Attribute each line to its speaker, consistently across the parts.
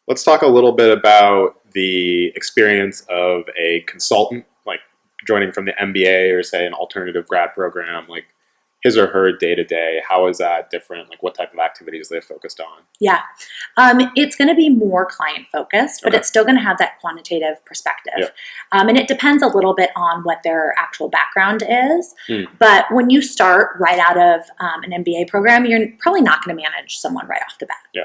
Speaker 1: Let's talk a little bit about the experience of a consultant, like joining from the MBA or say an alternative grad program, like his or her day to day. How is that different? Like what type of activities they're focused on?
Speaker 2: Yeah, it's going to be more client focused, but it's still going to have that quantitative perspective.
Speaker 1: Yeah.
Speaker 2: And it depends a little bit on what their actual background is. But when you start right out of an MBA program, you're probably not going to manage someone right off the bat.
Speaker 1: Yeah.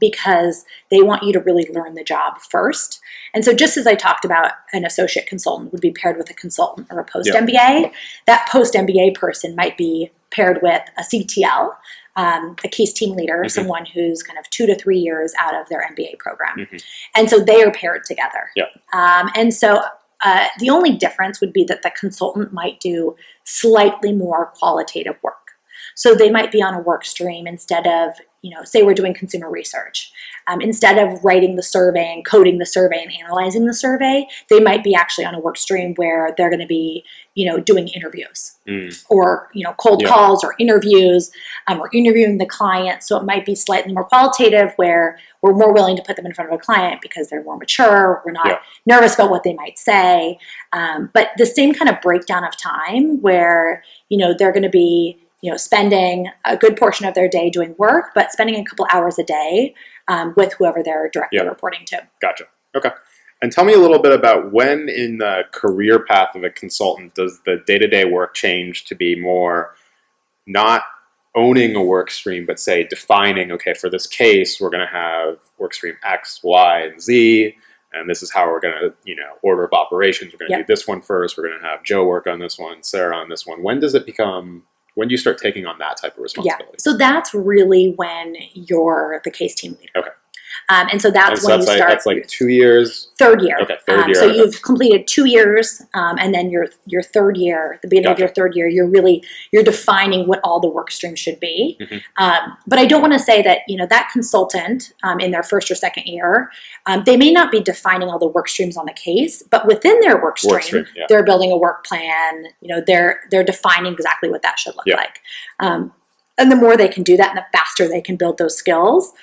Speaker 2: Because they want you to really learn the job first. And so just as I talked about an associate consultant would be paired with a consultant or a post-MBA, that post-MBA person might be paired with a CTL, a case team leader, someone who's kind of 2 to 3 years out of their MBA program. And so they are paired together.
Speaker 1: Yeah.
Speaker 2: And so the only difference would be that the consultant might do slightly more qualitative work. So they might be on a work stream instead of, say we're doing consumer research. Instead of writing the survey and coding the survey and analyzing the survey, they might be actually on a work stream where they're going to be, doing interviews or, cold calls or interviews or interviewing the client. So it might be slightly more qualitative where we're more willing to put them in front of a client because they're more mature. We're not nervous about what they might say. But the same kind of breakdown of time where, they're going to be spending a good portion of their day doing work, but spending a couple hours a day with whoever they're directly reporting to.
Speaker 1: Gotcha. Okay. And tell me a little bit about when in the career path of a consultant does the day-to-day work change to be more not owning a work stream, but say defining, okay, for this case, we're going to have work stream X, Y, and Z, and this is how we're going to, order of operations. We're going to do this one first. We're going to have Joe work on this one, Sarah on this one. When do you start taking on that type of responsibility?
Speaker 2: Yeah, so that's really when you're the case team leader.
Speaker 1: Okay.
Speaker 2: And so that's when you start.
Speaker 1: That's like 2 years?
Speaker 2: Third year.
Speaker 1: Okay, third year.
Speaker 2: So you've completed 2 years, and then your third year, the beginning of your third year, you're defining what all the work streams should be. But I don't want to say that, that consultant in their first or second year, they may not be defining all the work streams on the case, but within their work stream they're building a work plan. They're defining exactly what that should look like. And the more they can do that and the faster they can build those skills,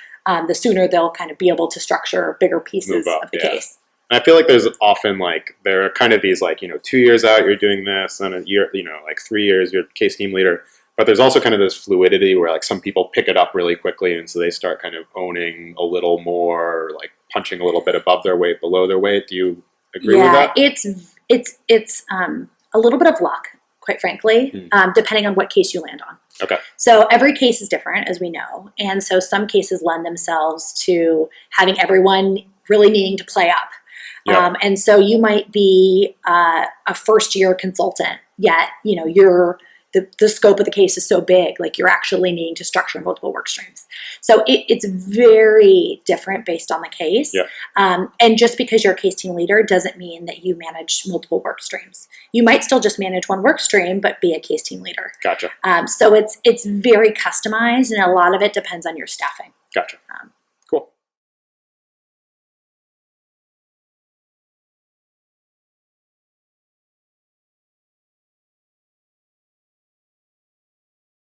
Speaker 2: the sooner they'll kind of be able to structure bigger pieces of the case.
Speaker 1: And I feel like there's often there are kind of these 2 years out you're doing this, and a year, 3 years you're case team leader. But there's also kind of this fluidity where some people pick it up really quickly, and so they start kind of owning a little more, punching a little bit above their weight, below their weight. Do you agree with that?
Speaker 2: It's a little bit of luck, quite frankly, depending on what case you land on.
Speaker 1: Okay.
Speaker 2: So every case is different, as we know. And so some cases lend themselves to having everyone really needing to play up. And so you might be a first-year consultant, yet, the scope of the case is so big, you're actually needing to structure multiple work streams. So it's very different based on the case. And just because you're a case team leader doesn't mean that you manage multiple work streams. You might still just manage one work stream, but be a case team leader.
Speaker 1: Gotcha.
Speaker 2: So it's very customized, and a lot of it depends on your staffing.
Speaker 1: Gotcha.